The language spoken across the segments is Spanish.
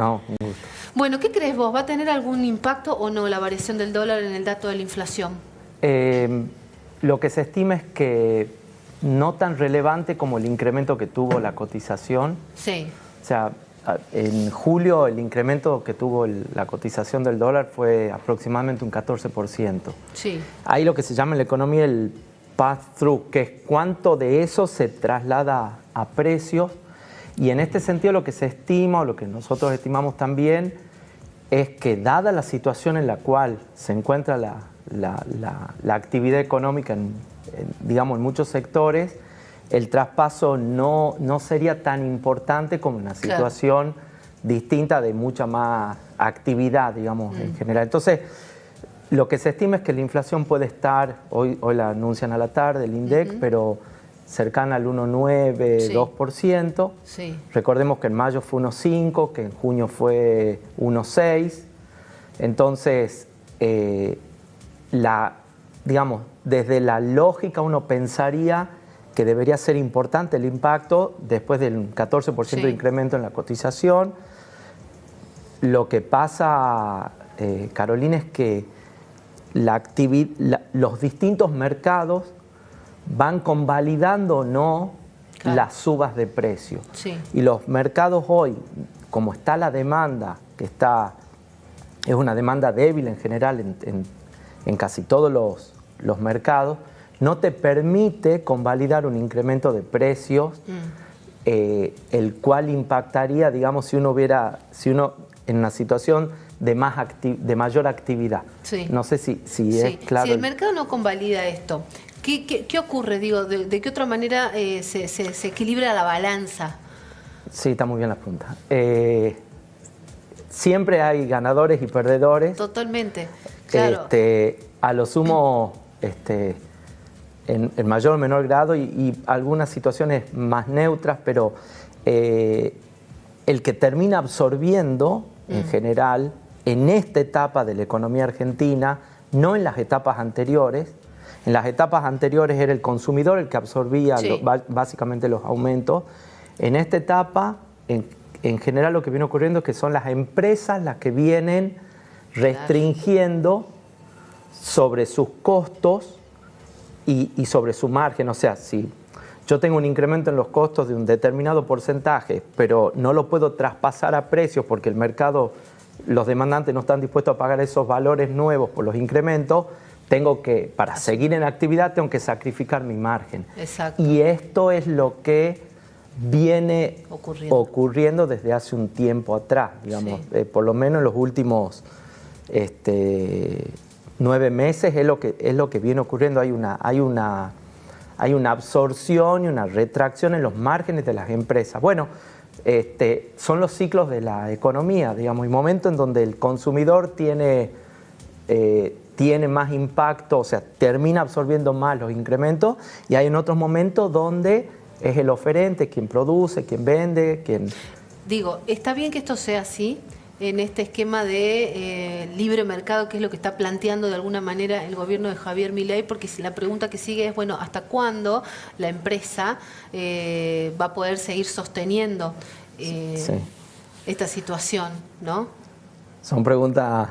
No, un gusto. Bueno, ¿qué crees vos? ¿Va a tener algún impacto o no la variación del dólar en el dato de la inflación? Lo que se estima es que no tan relevante como el incremento que tuvo la cotización. Sí. O sea, en julio el incremento que tuvo la cotización del dólar fue aproximadamente un 14%. Sí. Hay lo que se llama en la economía el pass-through, que es cuánto de eso se traslada a precios. Y en este sentido lo que se estima, o lo que nosotros estimamos también, es que dada la situación en la cual se encuentra la actividad económica digamos, en muchos sectores, el traspaso no sería tan importante como una situación distinta de mucha más actividad, digamos, en general. Entonces, lo que se estima es que la inflación puede estar, hoy la anuncian a la tarde, el INDEC, pero cercana al 1,9, 2%. Sí. Recordemos que en mayo fue 1,5, que en junio fue 1,6. Entonces, digamos, desde la lógica uno pensaría que debería ser importante el impacto después del 14% de incremento en la cotización. Lo que pasa, Carolina, es que los distintos mercados van convalidando o no las subas de precio. Sí. Y los mercados hoy, como está la demanda, es una demanda débil en general en casi todos los mercados, no te permite convalidar un incremento de precios, el cual impactaría, digamos, si uno en una situación de mayor actividad. Sí. No sé si es claro. Si el mercado no convalida esto, ¿qué ocurre? Digo, ¿de qué otra manera se equilibra la balanza? Sí, está muy bien la pregunta. Siempre hay ganadores y perdedores. Totalmente, claro. A lo sumo, en mayor o menor grado y algunas situaciones más neutras, pero el que termina absorbiendo, en general, en esta etapa de la economía argentina, no en las etapas anteriores. En las etapas anteriores era el consumidor el que absorbía básicamente los aumentos. En esta etapa, en general lo que viene ocurriendo es que son las empresas las que vienen restringiendo sobre sus costos y sobre su margen. O sea, si yo tengo un incremento en los costos de un determinado porcentaje, pero no lo puedo traspasar a precios porque el mercado, los demandantes no están dispuestos a pagar esos valores nuevos por los incrementos, para seguir en actividad, tengo que sacrificar mi margen. Exacto. Y esto es lo que viene ocurriendo desde hace un tiempo atrás, digamos, por lo menos en los últimos 9 meses es lo que viene ocurriendo. Hay una absorción y una retracción en los márgenes de las empresas. Bueno, son los ciclos de la economía, digamos, el momento en donde el consumidor tiene más impacto, o sea, termina absorbiendo más los incrementos, y hay en otros momentos donde es el oferente quien produce, quien vende, quien... Digo, está bien que esto sea así, en este esquema de libre mercado, que es lo que está planteando de alguna manera el gobierno de Javier Milei, porque si la pregunta que sigue es, bueno, ¿hasta cuándo la empresa va a poder seguir sosteniendo esta situación, ¿no? Son preguntas...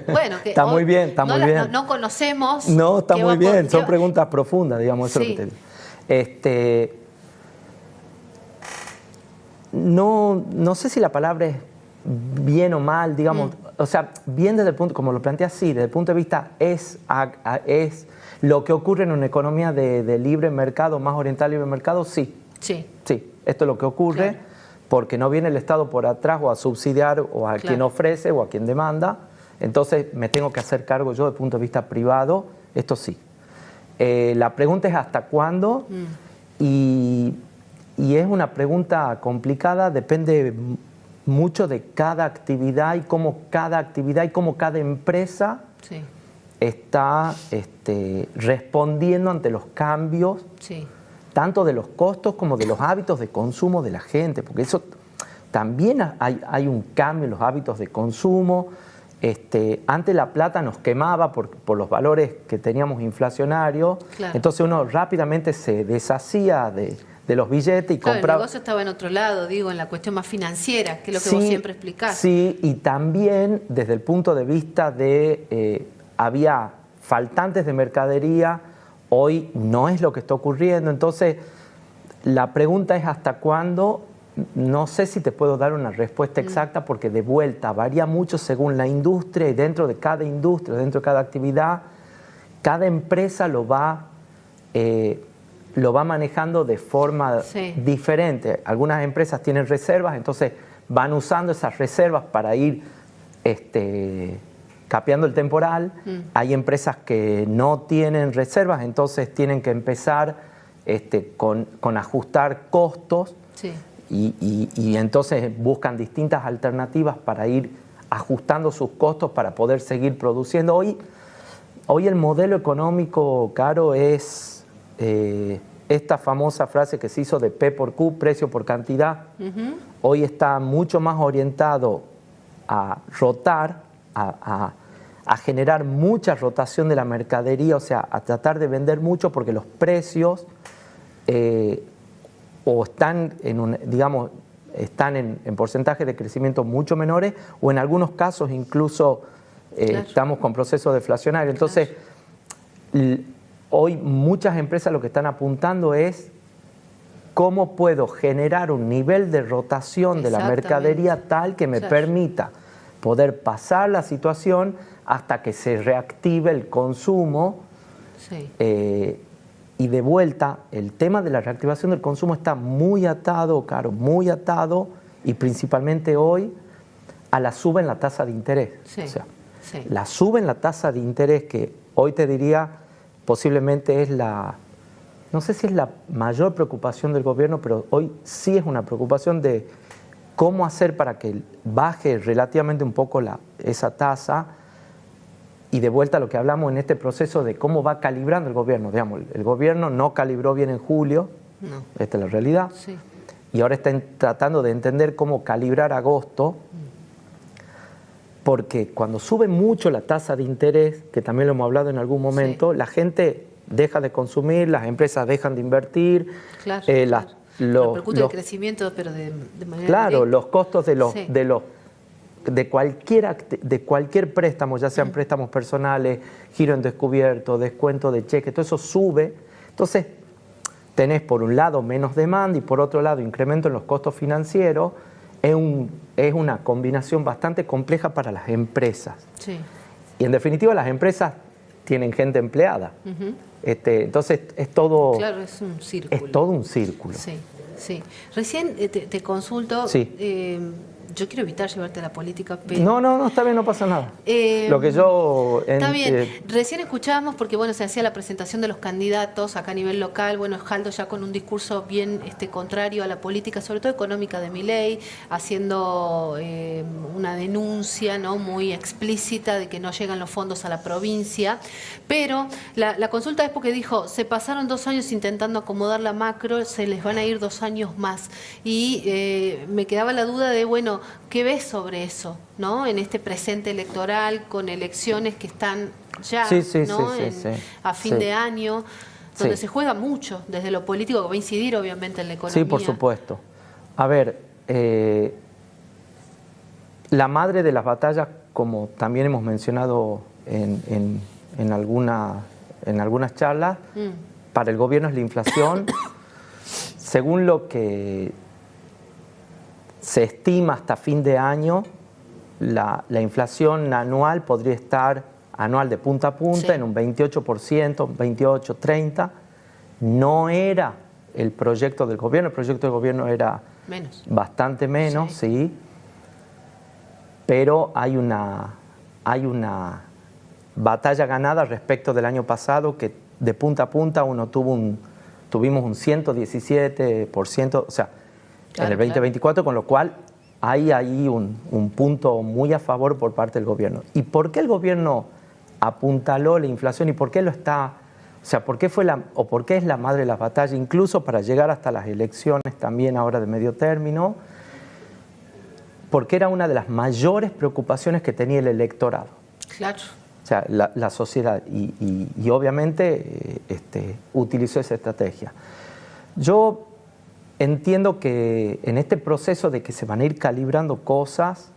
Bueno, que está muy bien, está muy bien. No conocemos... No, está muy bien, son preguntas profundas, digamos, eso es lo que te digo. No sé si la palabra es bien o mal, digamos, o sea, bien desde el punto, como lo plantea así, desde el punto de vista es lo que ocurre en una economía de libre mercado, más orientada al libre mercado, sí. Sí, esto es lo que ocurre, porque no viene el Estado por atrás o a subsidiar o a quien ofrece o a quien demanda, entonces me tengo que hacer cargo yo desde el punto de vista privado, esto sí. La pregunta es ¿hasta cuándo? Y es una pregunta complicada, depende mucho de cada actividad y cómo cada empresa está respondiendo ante los cambios, tanto de los costos como de los hábitos de consumo de la gente, porque eso también hay un cambio en los hábitos de consumo. Antes la plata nos quemaba por los valores que teníamos inflacionarios, entonces uno rápidamente se deshacía de los billetes y claro, compraba... el negocio estaba en otro lado, digo, en la cuestión más financiera, que es lo que Sí, vos siempre explicás. Sí, y también desde el punto de vista de había faltantes de mercadería, hoy no es lo que está ocurriendo. Entonces, la pregunta es ¿hasta cuándo? No sé si te puedo dar una respuesta exacta porque de vuelta varía mucho según la industria y dentro de cada industria, dentro de cada actividad, cada empresa lo va manejando de forma diferente. Algunas empresas tienen reservas, entonces van usando esas reservas para ir capeando el temporal. Hay empresas que no tienen reservas, entonces tienen que empezar con ajustar costos. Sí. Y entonces buscan distintas alternativas para ir ajustando sus costos para poder seguir produciendo. Hoy el modelo económico, Caro, es esta famosa frase que se hizo de P por Q, precio por cantidad. Hoy está mucho más orientado a rotar, a generar mucha rotación de la mercadería, o sea, a tratar de vender mucho porque los precios o están están en porcentajes de crecimiento mucho menores o en algunos casos incluso estamos con procesos deflacionarios. Entonces, hoy muchas empresas lo que están apuntando es cómo puedo generar un nivel de rotación de la mercadería tal que me permita poder pasar la situación hasta que se reactive el consumo. Sí. Y de vuelta, el tema de la reactivación del consumo está muy atado, Caro, muy atado, y principalmente hoy, a la suba en la tasa de interés. Sí, o sea, sí. La suba en la tasa de interés, que hoy te diría posiblemente es no sé si es la mayor preocupación del gobierno, pero hoy sí es una preocupación de cómo hacer para que baje relativamente un poco esa tasa. Y de vuelta a lo que hablamos en este proceso de cómo va calibrando el gobierno. Digamos, el gobierno no calibró bien en julio, esta es la realidad, sí. Y ahora están tratando de entender cómo calibrar agosto, porque cuando sube mucho la tasa de interés, que también lo hemos hablado en algún momento, la gente deja de consumir, las empresas dejan de invertir, claro, repercute el crecimiento, pero de manera directa. Los costos de cualquier préstamo, ya sean préstamos personales, giro en descubierto, descuento de cheque, todo eso sube. Entonces, tenés por un lado menos demanda y por otro lado incremento en los costos financieros. Es una combinación bastante compleja para las empresas. Sí. Y en definitiva las empresas tienen gente empleada. Entonces es todo... Claro, es un círculo. Es todo un círculo. Sí, sí. Recién te consulto... Sí. Yo quiero evitar llevarte a la política, pero... No, está bien, no pasa nada. Lo que yo... Está bien. Recién escuchábamos, porque bueno, se hacía la presentación de los candidatos acá a nivel local, bueno, Jaldo ya con un discurso bien contrario a la política, sobre todo económica de Milei, haciendo una denuncia, ¿no?, muy explícita de que no llegan los fondos a la provincia. Pero la consulta es porque dijo, se pasaron 2 años intentando acomodar la macro, se les van a ir 2 años más. Y me quedaba la duda de, bueno, ¿qué ves sobre eso, ¿no?, en este presente electoral, con elecciones que están ya, ¿no?, a fin de año, donde se juega mucho desde lo político, que va a incidir obviamente en la economía? Sí, por supuesto. A ver, la madre de las batallas, como también hemos mencionado en algunas charlas, para el gobierno es la inflación. Según lo que se estima hasta fin de año, la inflación anual podría estar anual de punta a punta en un 28%, 28, 30%. No era el proyecto del gobierno, el proyecto del gobierno era bastante menos, sí. Pero hay una batalla ganada respecto del año pasado, que de punta a punta tuvimos un 117%, o sea, en el 2024, con lo cual hay ahí un punto muy a favor por parte del gobierno. ¿Y por qué el gobierno apuntaló la inflación y por qué lo está, o sea, por qué es la madre de las batallas, incluso para llegar hasta las elecciones también ahora de medio término? Porque era una de las mayores preocupaciones que tenía el electorado. Claro. O sea, la sociedad, y obviamente utilizó esa estrategia. Yo entiendo que en este proceso de que se van a ir calibrando cosas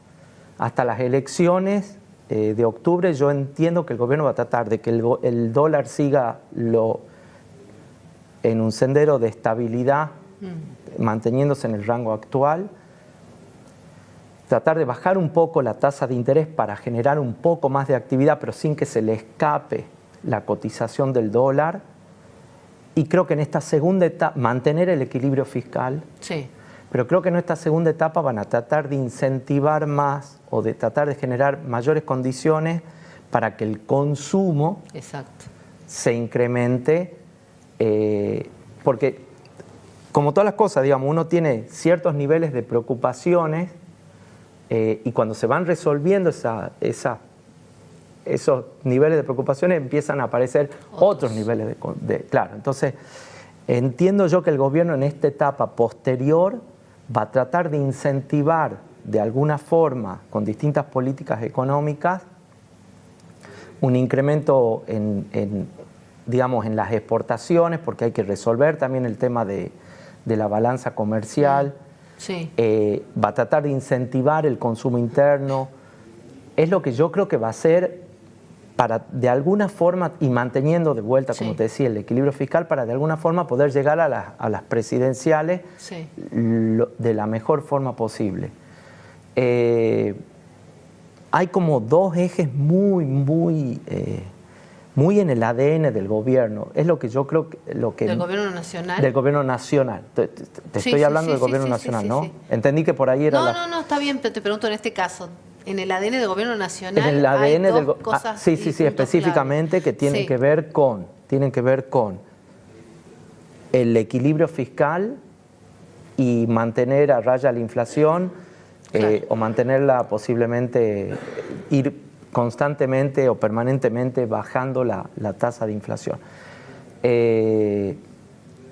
hasta las elecciones de octubre, yo entiendo que el gobierno va a tratar de que el dólar siga en un sendero de estabilidad, manteniéndose en el rango actual, tratar de bajar un poco la tasa de interés para generar un poco más de actividad, pero sin que se le escape la cotización del dólar. Y creo que en esta segunda etapa, mantener el equilibrio fiscal, Sí. pero creo que en esta segunda etapa van a tratar de incentivar más o de tratar de generar mayores condiciones para que el consumo Exacto. se incremente, porque como todas las cosas, digamos, uno tiene ciertos niveles de preocupaciones y cuando se van resolviendo esos niveles de preocupaciones empiezan a aparecer otros niveles claro. Entonces, entiendo yo que el gobierno en esta etapa posterior va a tratar de incentivar de alguna forma, con distintas políticas económicas, un incremento digamos, en las exportaciones, porque hay que resolver también el tema de la balanza comercial. Sí. Va a tratar de incentivar el consumo interno. Es lo que yo creo que va a hacer para, de alguna forma, y manteniendo de vuelta, como te decía, el equilibrio fiscal, para de alguna forma poder llegar a las presidenciales de la mejor forma posible. Hay como dos ejes muy en el ADN del gobierno. Es lo que yo creo que... ¿Del gobierno nacional? Del gobierno nacional. Te estoy hablando del gobierno nacional, ¿no? Entendí que por ahí era No, está bien, pero te pregunto en este caso. En el ADN del gobierno nacional en el ADN hay del cosas sí, específicamente clave. Que tienen que ver con el equilibrio fiscal y mantener a raya la inflación, o mantenerla posiblemente, ir constantemente o permanentemente bajando la tasa de inflación.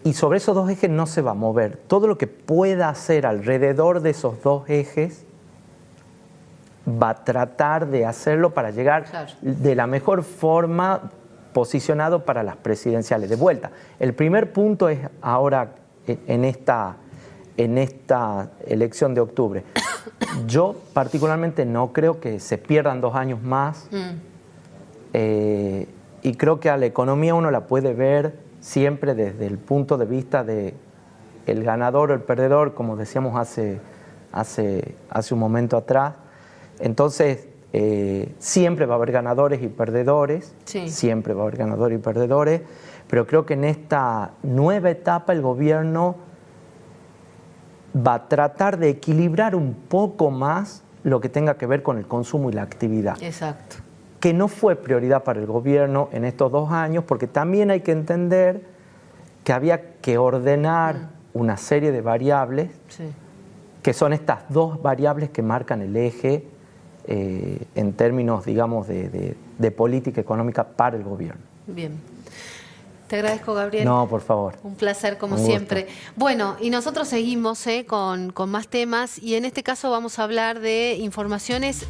Y sobre esos dos ejes no se va a mover. Todo lo que pueda hacer alrededor de esos dos ejes va a tratar de hacerlo para llegar de la mejor forma posicionado para las presidenciales. De vuelta, el primer punto es ahora en esta elección de octubre. Yo particularmente no creo que se pierdan 2 años más, y creo que a la economía uno la puede ver siempre desde el punto de vista de el ganador o el perdedor, como decíamos hace un momento atrás. Entonces, siempre va a haber ganadores y perdedores, siempre va a haber ganadores y perdedores, pero creo que en esta nueva etapa el gobierno va a tratar de equilibrar un poco más lo que tenga que ver con el consumo y la actividad. Exacto. Que no fue prioridad para el gobierno en estos 2 años, porque también hay que entender que había que ordenar una serie de variables, que son estas 2 variables que marcan el eje en términos, digamos, de política económica para el gobierno. Bien. Te agradezco, Gabriel. No, por favor. Un placer, como Un siempre. gusto. Bueno, y nosotros seguimos con más temas, y en este caso vamos a hablar de informaciones